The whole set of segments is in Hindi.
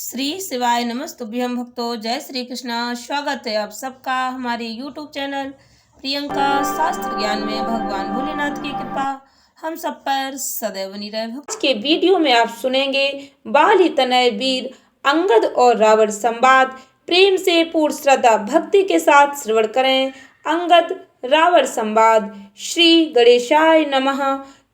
श्री शिवाय नमस्तुभ्यं भक्तो जय श्री कृष्णा। स्वागत है आप सबका हमारे यूट्यूब चैनल प्रियंका शास्त्र ज्ञान में। भगवान भोलेनाथ की कृपा हम सब पर सदैव बनी रहे। आज के वीडियो में आप सुनेंगे बाली तनय वीर अंगद और रावण संवाद। प्रेम से पूर्ण श्रद्धा भक्ति के साथ श्रवण करें। अंगद रावण संवाद। श्री गणेशाय नमः।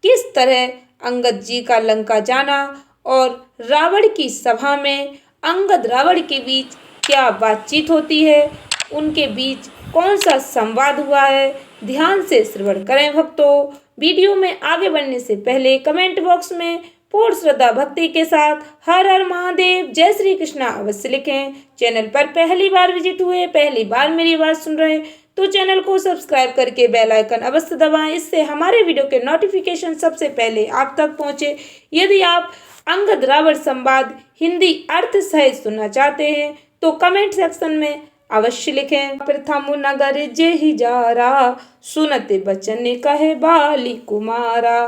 किस तरह अंगद जी का लंका जाना और रावण की सभा में अंगद रावण के बीच क्या बातचीत होती है, उनके बीच कौन सा संवाद हुआ है, ध्यान से श्रवण करें भक्तों। वीडियो में आगे बढ़ने से पहले कमेंट बॉक्स में पूर्ण श्रद्धा भक्ति के साथ हर हर महादेव जय श्री कृष्णा अवश्य लिखें। चैनल पर पहली बार विजिट हुए, पहली बार मेरी बात सुन रहे हैं तो चैनल को सब्सक्राइब करके बेल आइकन अवश्य दबाएं। इससे हमारे वीडियो के नोटिफिकेशन सबसे पहले आप तक पहुंचे। यदि आप अंगद रावण संवाद हिंदी अर्थ सहित सुनना चाहते हैं तो कमेंट सेक्शन में अवश्य लिखें। प्रथम नगर जेहि जारा सुनते बचन कहे बाली कुमारा।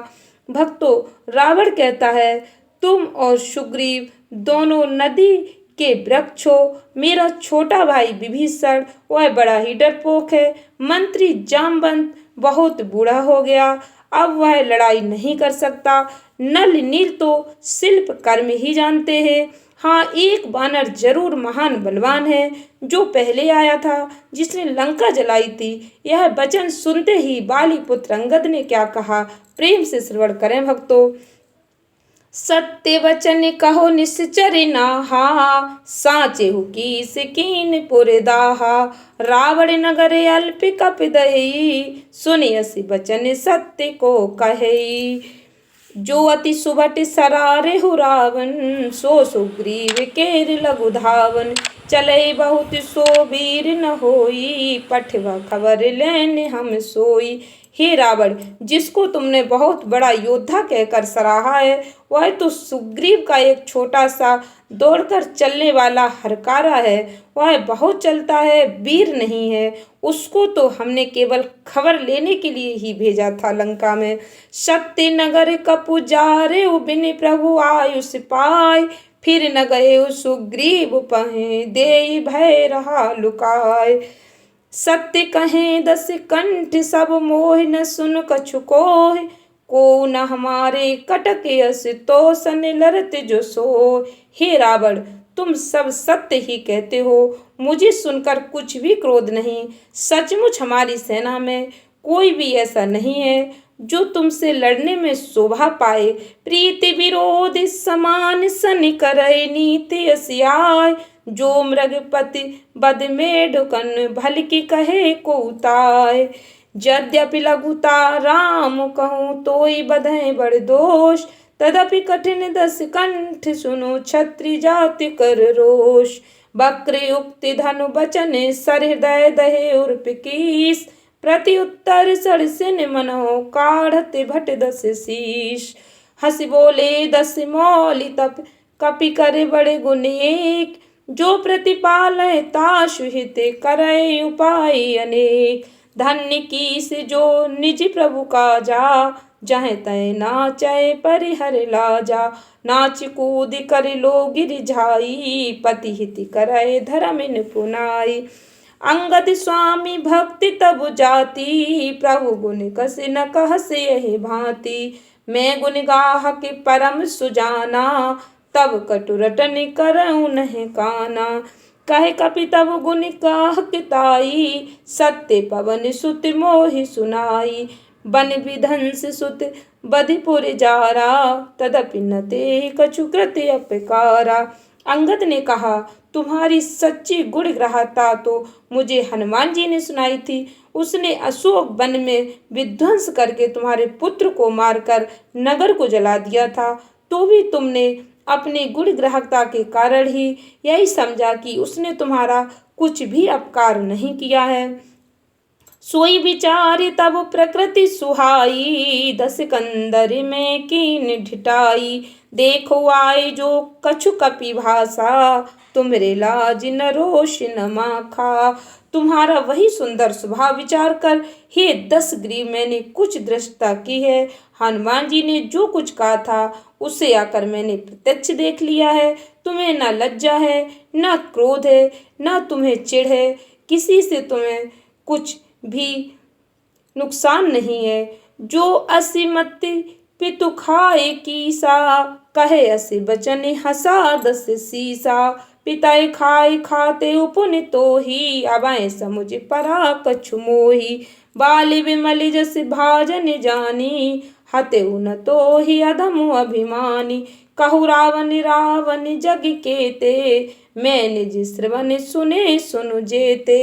भक्तों, रावण कहता है तुम और सुग्रीव दोनों नदी के वृक्ष हो। मेरा छोटा भाई विभीषण वह बड़ा ही डरपोक है। मंत्री जामवंत बहुत बूढ़ा हो गया, अब वह लड़ाई नहीं कर सकता। नल नील तो शिल्प कर्म ही जानते हैं। हाँ, एक बानर जरूर महान बलवान है जो पहले आया था, जिसने लंका जलाई थी। यह वचन सुनते ही बाली पुत्र अंगद ने क्या कहा, प्रेम से श्रवण करें भक्तों। सत्य वचन कहो निश्चर नाहा, साचे हु कीस कीन पुर दाहा। रावण नगर अल्प कपिदई, सुनियसि वचन सत्य को कहे। जो अति सुभट सरारे हु रावण, सो सुग्रीव केर लघु धावन। चले बहुत सो वीर न होई, पठवा खबर लेने हम सोई। हे रावण, जिसको तुमने बहुत बड़ा योद्धा कहकर सराहा है, वह तो सुग्रीव का एक छोटा सा दौड़कर चलने वाला हरकारा है। वह बहुत चलता है, वीर नहीं है। उसको तो हमने केवल खबर लेने के लिए ही भेजा था लंका में। सत्य नगर कपुजारे बिन प्रभु आयुष पाय, फिर न गए सुग्रीव पहे दे भय रहा लुकाय। सत्य कहें दस कंठ सब मोह, न सुन कछु कोह। को न हमारे कटक यस तो सन लरत जो सो। हे रावण, तुम सब सत्य ही कहते हो, मुझे सुनकर कुछ भी क्रोध नहीं। सचमुच हमारी सेना में कोई भी ऐसा नहीं है जो तुमसे लड़ने में शोभा पाए। प्रीति विरोध समान सन करे नीति असियाय। जो मृगपति बद में ढुकन भल की कहे को उताय। यद्यपि लघुता राम कहूँ तोई बधे बड़ दोष, तदपि कठिन दस कंठ सुनो क्षत्रि जाति कर रोष। वक्र युक्ति धनु बचन सरहृदय दहे उर्प कीस, प्रति उत्तर सरसिन मनो काढ़त भट दस शीश। हंस बोले दस मौलि तप कपि करे बड़े गुण एक, जो प्रतिपाल ताशु हित करे उपाय अनेक। धन्य कीस जो निज प्रभु का जा, जहाँ तय नाचय परिहर लाजा। नाच कूद कर लो गिरिझाई, पति हित करे धर्म पुनाई। अंगद स्वामी भक्ति तब जाति, प्रभु गुण कस न कहस यही भांति। मैं गुण गाह के परम सुजाना, तब कटु रटन करऊँ नहीं काना। कहे कपि तब गुण गाह के ताई, सत्य पवन सुत मोहि सुनाई। बन विधंस सुत बधिपुर जारा, तदपि न ते कछु कृत्य अपकारा। अंगद ने कहा, तुम्हारी सच्ची गुण ग्राहता तो मुझे हनुमान जी ने सुनाई थी। उसने अशोक वन में विध्वंस करके तुम्हारे पुत्र को मारकर नगर को जला दिया था, तो भी तुमने अपने गुण ग्राहकता के कारण ही यही समझा कि उसने तुम्हारा कुछ भी अपकार नहीं किया है। सोई विचारी तब प्रकृति सुहाई, दस कंदर में कीन ढिठाई। देखो आए जो कछु कपि भाषा, तुमरे लाज न रोष न माखा। तुम्हारा वही सुंदर स्वभाव विचार कर हे 10 ग्रीव मैंने कुछ दृष्टता की है। हनुमान जी ने जो कुछ कहा था उसे आकर मैंने प्रत्यक्ष देख लिया है। तुम्हें न लज्जा है, न क्रोध है, न तुम्हें चिढ़ है, किसी से तुम्हें कुछ भी नुकसान नहीं है। जो असी मत पितु खाए कीसा, कहे असी बचन हंसा दस सीसा। पिताए खाए खाते उपुन तो ही, अबय समुझ परा कछु मोही। बाली विमल जस भाजन जानी, हते उन तो ही अधम अभिमानी। कहु रावण रावण जग केते, मैं निज श्रवण सुने सुनु जेते।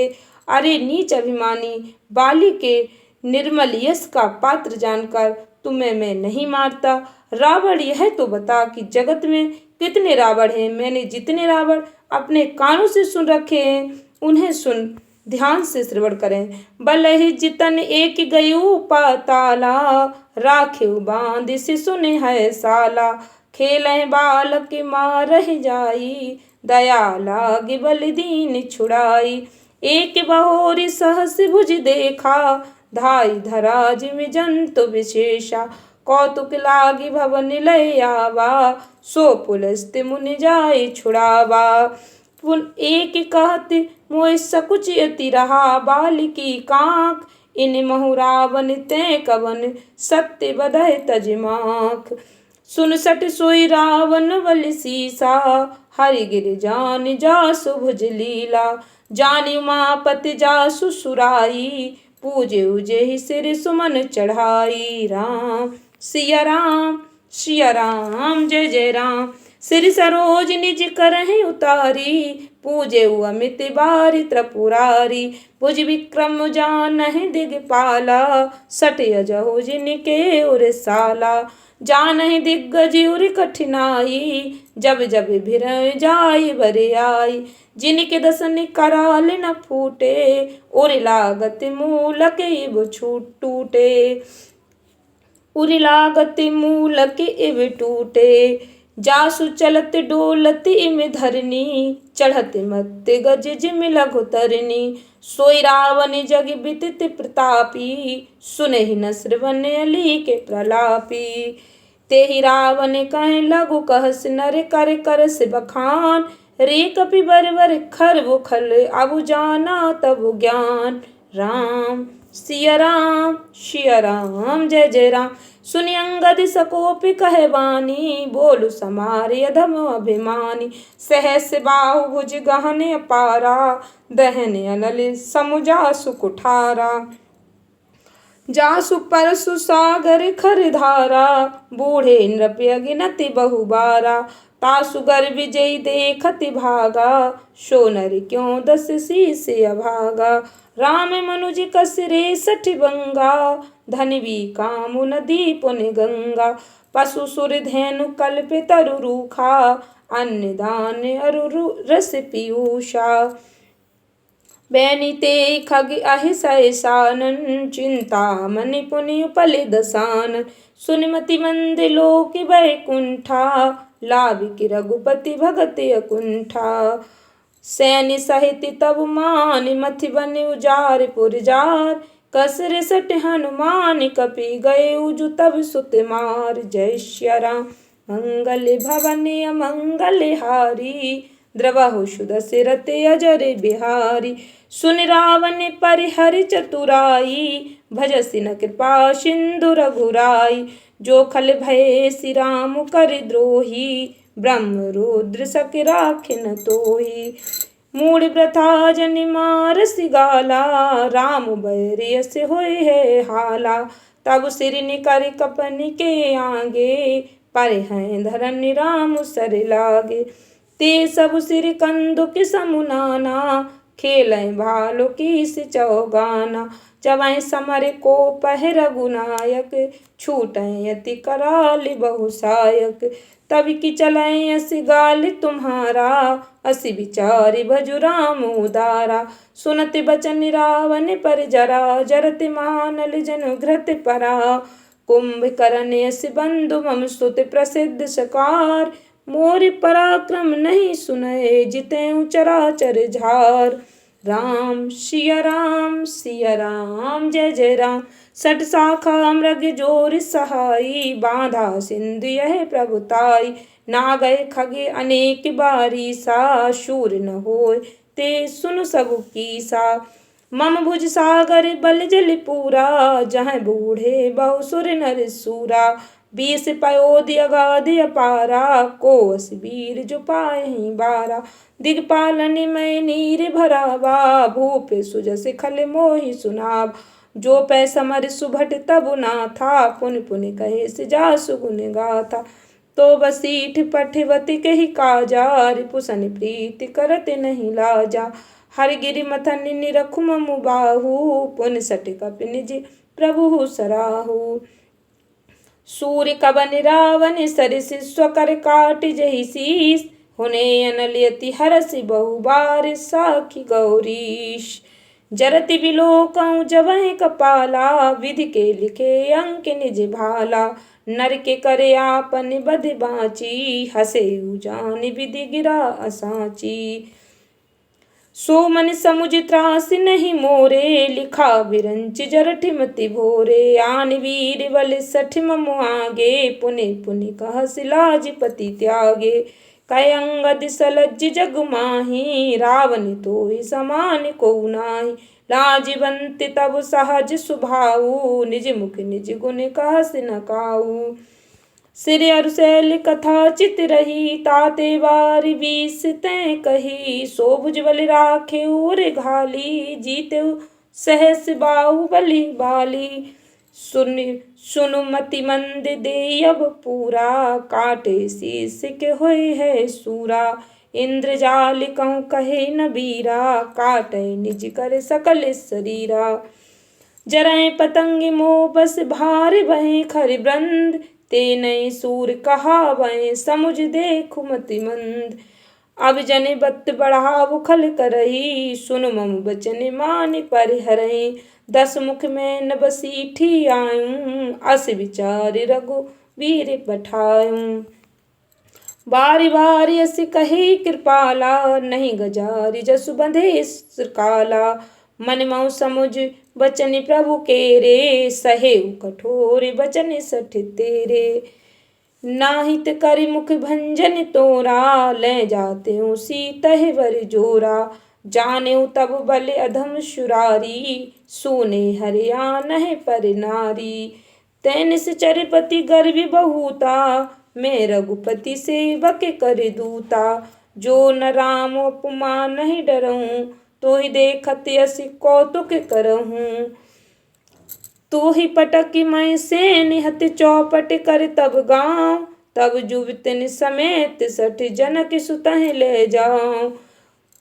अरे नीच अभिमानी, बाली के निर्मल यश का पात्र जानकर तुम्हें मैं नहीं मारता। रावण यह तो बता कि जगत में कितने रावण हैं। मैंने जितने रावण अपने कानों से सुन रखे हैं उन्हें सुन ध्यान से श्रवण करें। बलहि जितन एक गयु पाताला, राखेउ बांध से सुने है साला। खेलें बालक मारह जाई, दया लागे बल दीन छुड़ाई। एक बहोरी सहस भुज देखा, धाई धरा जिमि जंतु विशेषा। कौतुक लागी भवन लय आवा, सो पुलस्त मुनि जाय छुड़ावा। पुन एक कहत मोय सकुच अति रहा, बालिकी कांख इन महु रावण ते कवन। सत्य बधय तजमाख, सुन सट सोई रावण बल सीसा। हरि गिर जान जासु भुज लीला, जानि उमापति जासु सुराई। पूजे उजे सिर सुमन चढ़ाई। राम सिया राम, सिया राम जय जय राम। सिर सरोज निज करहि उतारी, पूजे अमित बारि त्रिपुरारी। भुज विक्रम जानहि दिगपाला, सट अजहु जिनके उर साला। जानहि दिग्गज उर कठिनाई, जब जब भिर जाय बरियाई। जिनके दसन कराल न फूटे, उर लागत मूलक इब टूटे। उर लागत मूलक इब टूटे, जासु चलत डोलत इम धरनी। चढ़त मत गज जिम लघु तरनी, सोई रावण जग बिदित प्रतापी। सुनहि न श्रवण अली के प्रलापी। तेहि रावण कहे लघु कहस, नर कर करस बखान। रे कपि बर खर खल, अबु जाना तबु ज्ञान। राम सिया राम, सिया राम जय जय राम। सुनि अंगद सकोपि कहे बानी, बोलु समारे अधम अभिमानी। सहस बाहु भुज गहन अपारा, दहन अनल समु जासु कुठारा। जासु परसु सागर खर धारा, बूढ़े नृप अगिनति बहुबारा। तासु गर विजयी देखति भागा, सो नर क्यों दस शीस अभागा। राम मनुज कस रे सठ बंगा, धनवी कामु नदी पुन गंगा। पशु सुर धेनु कल्प तरु रूखा, अन्न दान अरु रस पीयूषा। बैनिते खग अहिसय सानन, चिंता मनि पुनि पल दसानन। सुनिमति मंद लोक बैकुंठा, लाभिक रघुपति भगत अकुंठा। सैन्य सहित तब मान मथि बन उजार पुरजार। कसर सट हनुमान कपि गए उजु तब सुत मार। जय श्री राम मंगल भवन अमंगल हारी, द्रवहु सुदशरथ अजर बिहारी। सुन रावण परिहर चतुराई, भजसि न कृपा सिंधु रघुराई। जो खल भये श्री राम कर द्रोही, ब्रह्म रुद्र सक राखिन तोही। मूढ़ प्रथा जन मारसि गाला, राम बैरिय से होय है हाला। तब सिर निकर कपन के आगे, पर हैं धरन राम सर लागे। ते सब सिर कंदुक समुनाना, खेलें भालो कीस चौगाना। जबहि समर को पह रघुनायक, छूटें यति कराल बहुसायक। तब की चलें अस गाल तुम्हारा, अस विचारि भजु राम उदारा। सुनत बचन रावण पर जरा, जरत मानल जनु घृत परा। कुंभकर्ण यस बंधु मम सुत प्रसिद्ध सकार, मोर पराक्रम नहीं सुनए जितेऊ चराचर झार। राम सिया राम जय जय राम। सठ शाखा मृग जोर सहाई, बांधा सिंधु यह प्रभुताई। नागय खगे अनेक बारीसा, शूर न होय ते सुन सबु कीसा। मम भुज सागर बल जल पूरा, जहाँ बूढ़े बहु सुर नर सूरा। 20 पयोधि अगाध अपारा, को अस वीर जो पायहि बारा। दिगपालन में नीर भरावा, भूप सुजस खल मोहि सुनाव। जो पै समर सुभट तबु ना था, पुन पुन कहे सिजा सुगुन गाथा। तो बसीठ पठवति कही काजा, रिपुसन प्रीति करत नहीं लाजा। हर गिरि मथन निरखु ममु बाहु, पुन सट कपि निज प्रभु सराहु। सूर्य कवन रावण सरिस, स्वकर काट जहि शीस। हुने अनलियति हरसि बहु बार, साखी गौरीश। जरति बिलोकऊँ जबहि कपाला, विधि के लिखे अंक निज भाला। नर के करे आपन बध बाँची, हसेउ जानि विधि गिरा असाची। सो मन समुझ त्रास नहीं मोरे, लिखा बिरंच जरठि मति भोरे। आन वीर बल सठ ममु आगे, पुनि पुनि कहसि लाज पति त्यागे। कय अंगद सलज्ज जग माही, रावण तोहि समान कोउ नाहि। लाजवंत तब सहज सुभाऊ, निज मुख निज गुण कहसि न काऊ। सिर अरु शैल कथा चित रही, ताते बार 20 तैं कही। सो भुज बल राखे उर घाली, जीतेउ सहस बाहुबली बाली। सुनु मति मंद दे अब पूरा, काटे शीस के होय है सूरा। इंद्रजाल कहूँ कहे न बीरा, काटे निज कर सकल शरीरा। जरय पतंग मोह बस भार बहें खर ब्रंद, ते नये सूर कहावै समुझ देखु मति मंद। अब जन बत बढ़ाव खल करही, सुन मम बचन मान परिहरहि। 10 मुख में न बसीठी आयूं, अस विचार रघुवीर पठायूं। बारी बारी अस कहे कृपाला, नहीं गजारि जसु बंधे काला। मन मऊ समुझ बचन प्रभु केरे, सहेउ कठोर बचन सठ तेरे। नाहित करि मुख भंजन तोरा, ले जाते सीतहि वर जोरा। जानेउ तब बल अधम सुरारी, सोने हरियाणहि पर नारी। तै निश्चर पति गर्वी बहुता, मैं रघुपति सेवक कर दूता। जो न राम उपमा नहीं डरऊँ, तोहि देखत असि कौतुक करहूँ। तोहि पटक मैं सेन हत चौपट कर तब गाँव। तब जुबतिन समेत 60 जनक सुतहि ले जाऊं।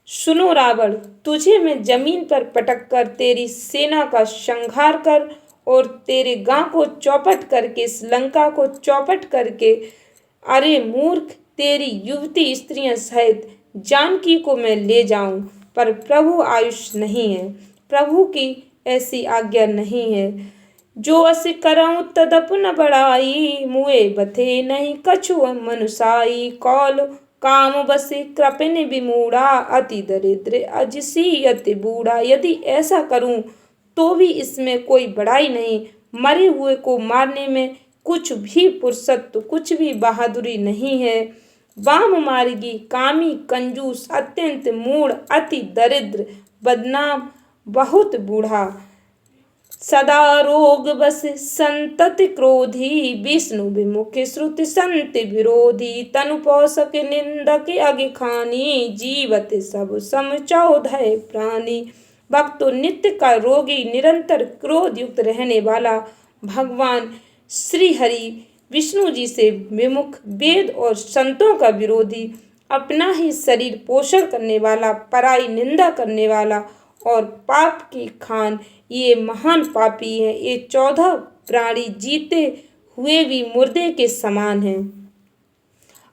सुनो रावण, तुझे मैं जमीन पर पटक कर तेरी सेना का संहार कर, और तेरे गांव को चौपट करके, इस लंका को चौपट करके, अरे मूर्ख, तेरी युवती स्त्रियां सहित जानकी को मैं ले जाऊं। पर प्रभु आयुष नहीं है, प्रभु की ऐसी आज्ञा नहीं है। जो अस करऊं तदप न बढ़ाई, मुए बथे नहीं कछु मनुसाई। कौल काम बसे कृपिन विमूढ़ा, अति दरिद्र अजसी अति बूढ़ा। यदि ऐसा करूं तो भी इसमें कोई बड़ाई नहीं, मरे हुए को मारने में कुछ भी पुरुषत्व, कुछ भी बहादुरी नहीं है। वाम मार्गी, कामी, कंजूस, अत्यंत मूढ़, अति दरिद्र, बदनाम, बहुत बूढ़ा। सदा रोग बस संतति क्रोधी, विष्णु विमुख श्रुति संत विरोधी। तनु पोषक निंदक अग खानी, जीवत सब सम 14 प्राणी। भक्तो नित्य का रोगी, निरंतर क्रोध युक्त रहने वाला भगवान श्री हरि विष्णु जी से विमुख, वेद और संतों का विरोधी, अपना ही शरीर पोषण करने वाला, पराई निंदा करने वाला और पाप की खान ये महान पापी है। ये 14 प्राणी जीते हुए भी मुर्दे के समान हैं।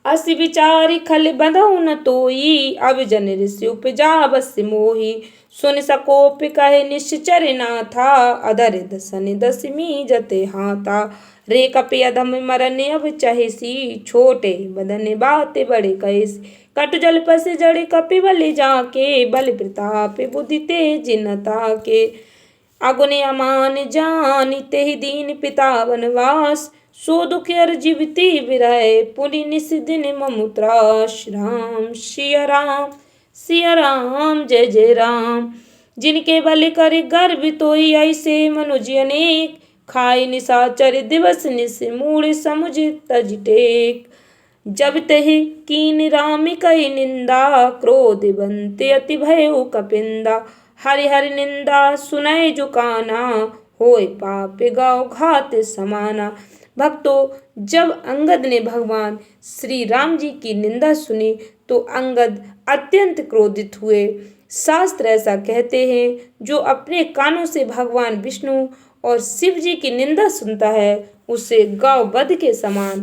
असी विचारी खल बंधउ न तोई, अब जन ऋषि उपजा बस मोही। सुन सकोप कहे निश्चर ना था, अधर दसन दसमी जते हाथा। रे कपि अधम मरन अब चहेसी, छोटे बदन बात बड़े कैसी। कटु जल पस जड़े कपि बलि जाके, बल प्रताप बुद्धि तेज न ताके। अगुन अमान जानि तेहि दीन पिता वनवास, सो दुख अर जीवती विरह पुनि निस दिन मम त्रास। राम सिया राम सिया राम जय जय राम। जिनके बल कर गर्भ तोई, ऐसे मनुज अनेक। खाई निशाचर दिवस निस, मूढ़ समुझ तज टेक। जब तहि कीन राम कई निंदा, क्रोध बनते अति भयउ कपिंदा। हरि हरि निंदा सुनय जो काना, होय पाप गौ घात समाना। भक्तों, जब अंगद ने भगवान श्री राम जी की निंदा सुनी तो अंगद अत्यंत क्रोधित हुए। शास्त्र ऐसा कहते हैं, जो अपने कानों से भगवान विष्णु और शिव जी की निंदा सुनता है, उसे गौ वध के समान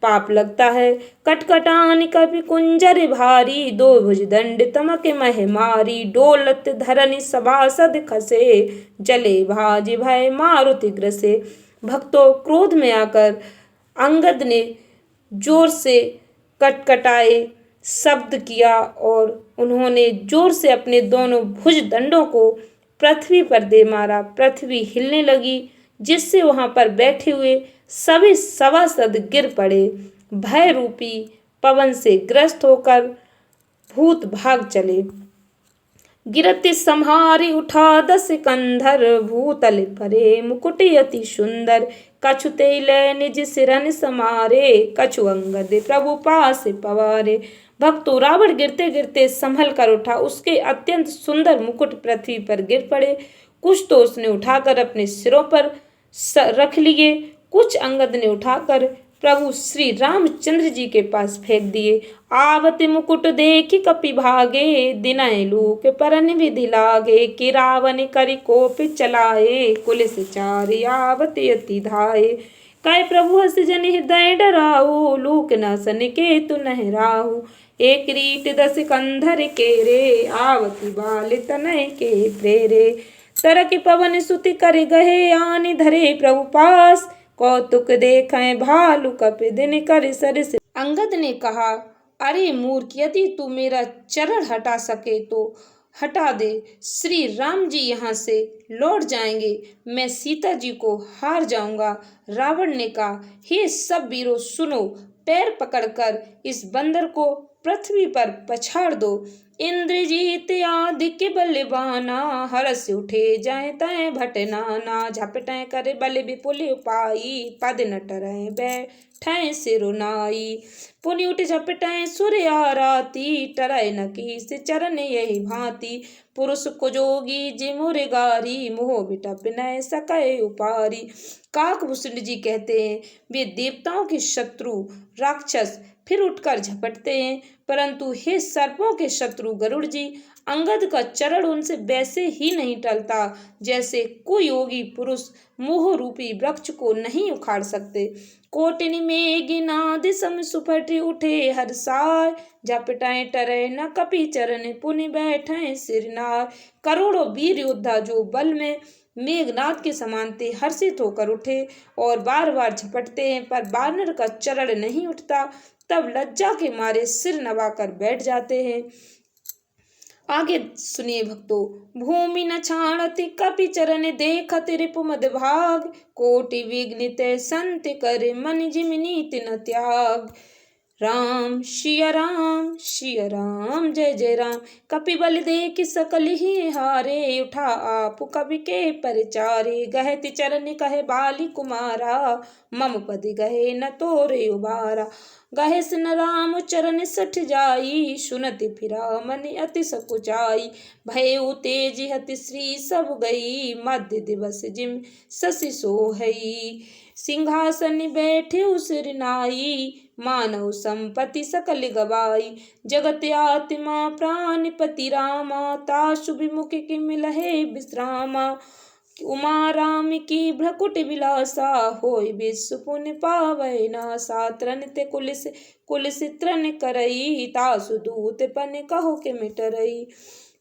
पाप लगता है। कटकटान कपि कुंजर भारी, दो भुज दंड तमक मह मारी। डोलत धरनि सभासद खसे, जले भाज भय मारुति ग्रसे। भक्तों, क्रोध में आकर अंगद ने जोर से कटकटाए शब्द किया और उन्होंने जोर से अपने दोनों भुज दंडों को पृथ्वी पर दे मारा। पृथ्वी हिलने लगी, जिससे वहां पर बैठे हुए सभी सभासद गिर पड़े। भय रूपी पवन से ग्रस्त होकर भूत भाग चले। गिरति सम्हारी उठा 10 कंधर, भूतल परे मुकुट अति सुंदर। कछु ते लय निज सिरन समारे, कछु अंगद प्रभु पास पवारे। भक्तों, रावण गिरते गिरते संभल कर उठा। उसके अत्यंत सुंदर मुकुट पृथ्वी पर गिर पड़े। कुछ तो उसने उठाकर अपने सिरों पर रख लिए, कुछ अंगद ने उठाकर प्रभु श्री रामचंद्र जी के पास फेंक दिए। आवत मुकुट देखि कपि भागे, दिनय लूक परन विधि लागे। कि रावण करि कोप चलाए, कुलिस चारि आवत अति धाये। कहे प्रभु हस जन हृदय डराऊ, लूक न सन केतु नह राहु। एक रीट 10 कंधर केरे, आवति बाल तनय के प्रेरे। तरक पवन सुति कर गहे, आनि धरे प्रभु पास। कौतुक देखें भालु कपि दिन कर सरिस। अंगद ने कहा, अरे मूर्ख, यदि तू मेरा चरण हटा सके तो हटा दे। श्री राम जी यहाँ से लौट जाएंगे, मैं सीता जी को हार जाऊंगा। रावण ने कहा, हे सब वीरों सुनो, पैर पकड़कर इस बंदर को पृथ्वी पर पछाड़ दो। इंद्रजीत आदि के बलवाना, हरस उठे जाए तय भटनाना। झपटें करे बल विपुल उपाई, पद न टरें बैठें सिरुनाई। पुनि उठ झपटें सुर आराती, टरै न कीस चरण यही भांति। पुरुष कुजोगी जिमुर गारी, मोह बिटप न सकै उपारी। काकभूषण जी कहते हैं, वे देवताओं के शत्रु राक्षस फिर उठकर झपटते हैं, परंतु हे सर्पों के शत्रु गरुड़ जी, अंगद का चरण उनसे वैसे ही नहीं टलता जैसे कोई योगी पुरुष मोह रूपी वृक्ष को नहीं उखाड़ सकते। कोटिन में नाद सम सुफट उठे हर्षाय, झपटाएं टरे न कपि चरण पुनि बैठे सिरनार। करोड़ों वीर योद्धा जो बल में मेघनाद के समान थे, हर्षित होकर उठे और बार बार झपटते हैं, पर बानर का चरण नहीं उठता। तब लज्जा के मारे सिर नवाकर बैठ जाते हैं। आगे सुनिए भक्तों, भूमि न छाणति कपि चरण देखत रिपु मद भाग। कोटि विघ्नित संत कर मन जिम नीति न त्याग। राम सिया राम जय जय राम। कपि बल देख सकल ही हारे, उठा आप कवि के परिचारे। गहति चरण कहे बाली कुमारा, मम पद गहे न तोरे उबारा। गहे न राम चरण सठ जाई, सुनति फिरा मन अति सकुचाई। भयउ तेज हति श्री सब गई, मध्य दिवस जिम शशि सोहई। सिंहासन बैठे सिर नाई, मानव संपत्ति सकल गवाई। जगत आत्मा प्राणपति रामा, तासु विमुख की मिलहे विश्रामा। उमा राम की भ्रकुट विलासा, होय विश्व पुण्य पावै नासा। तृणते कुलिस तृण करई, तासु दूत पन कहो के मिटरई।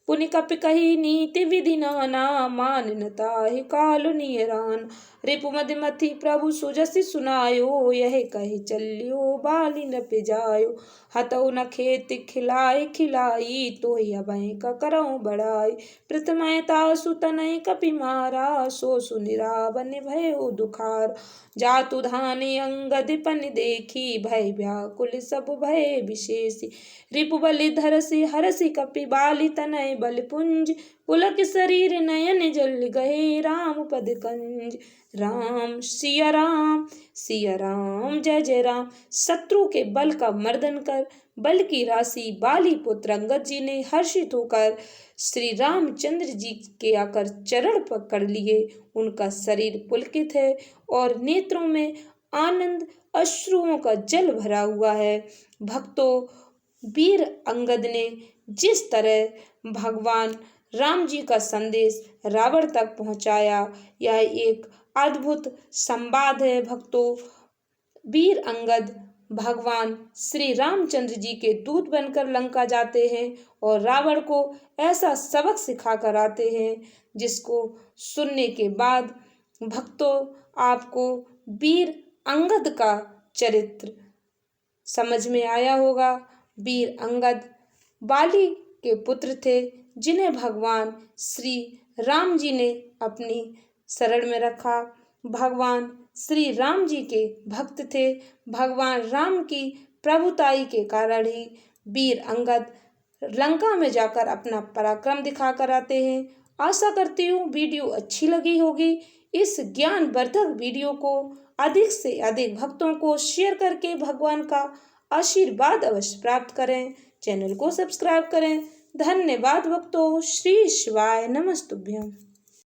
पुनि कपि कही नीति विधि नाना, मान न ताहि कालु नियरान। रिपु मधुमति प्रभु सुजसि सुनायो, यह कही चलियो बाली न पिजायो। हतौ न खेत खिलाई खिलाई, तो अभय का करऊं बढ़ाई। प्रथमय तासु तनय कपि मारा, सो सुनि रावण भयो दुखार। जातु धाने अंगद पन देखी, भय व्याकुल सब भय विशेषी। रिपु बलि धरसि हरसि कपि बाली, तनय बल पुंज पुलक शरीर नयन जल गए। राम पद कंज राम सिया राम जय जय राम। शत्रु के बल का मर्दन कर, बल की राशि बाली पुत्र अंगद जी ने हर्षित होकर श्री रामचंद्र जी के आकर चरण पकड़ लिए। उनका शरीर पुलकित है और नेत्रों में आनंद अश्रुओं का जल भरा हुआ है। भक्तों, वीर अंगद ने जिस तरह भगवान राम जी का संदेश रावण तक पहुंचाया, यह एक अद्भुत संवाद है। भक्तों, वीर अंगद भगवान श्री रामचंद्र जी के दूत बनकर लंका जाते हैं और रावण को ऐसा सबक सिखा कर आते हैं, जिसको सुनने के बाद भक्तों आपको वीर अंगद का चरित्र समझ में आया होगा। वीर अंगद बाली के पुत्र थे, जिन्हें भगवान श्री राम जी ने अपनी शरण में रखा। भगवान श्री राम जी के भक्त थे। भगवान राम की प्रभुताई के कारण ही वीर अंगद लंका में जाकर अपना पराक्रम दिखाकर आते हैं। आशा करती हूँ वीडियो अच्छी लगी होगी। इस ज्ञानवर्धक वीडियो को अधिक से अधिक भक्तों को शेयर करके भगवान का आशीर्वाद अवश्य प्राप्त करें। चैनल को सब्सक्राइब करें। धन्यवाद भक्तों। श्री शिवाय नमस्तुभ्यं।